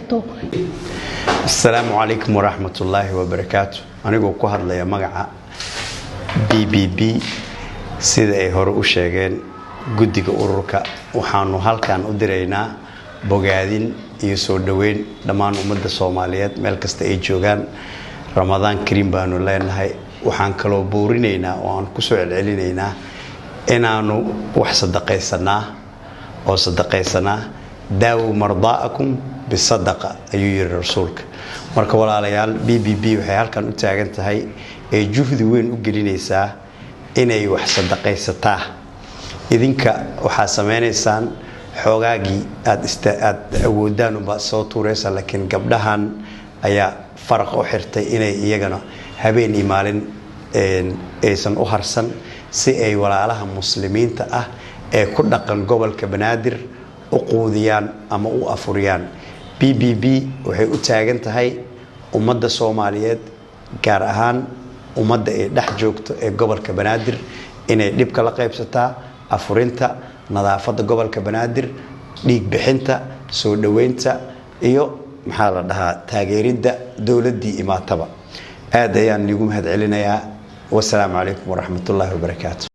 karto. Assalaamu calaykum waraxmatullaahi wabarakaatu. Anigoo ku hadlaya magaca BBB sida ay hore u sheegeen guddiga ururka waxaanu halkan u diraynaa bogaadin iyo soo dhaweyn dhammaan ummadda Soomaaliyeed meel kasta ay joogaan. Ramadaan Kariim baanu leenahay. waxaan kaloo boorinaynaa oo aan ku soo celcelinaynaa inaanu wax sadaqaysanaa daawu mardaakum bisadaqa ayuu yiri rasuulka. marka walaalayaal BBB waxay halkan u taagan tahay ee juhdi weyn u gelinaysaa inay wax sadaqaysataa. idinka waxa sameeynaysan xoogaagii aad awoodaan uba soo tuuraysa laakiin gabdhahan ayaa farq u xirtay inay iyagana habeen iyo maalin aysan u harsan si ay walaalaha muslimiinta ah ee ku dhaqan gobolka Banaadir u quudiyaan ama u afuriyaan. BBB waxay u taagan tahay ummadda Soomaaliyeed gaar ahaan ummadda ay dhex joogto ee gobolka Banaadir inay dhib kala qaybsataa afurinta nadaafadda gobolka Banaadir dhiig bixinta soo dhaweynta iyo maxaa la dhahaa taageeridda dawladii imaataba. aad ayaan ugu mahad celinayaa. wassalaamu calaykum waraxmatullaahi wabarakaatu.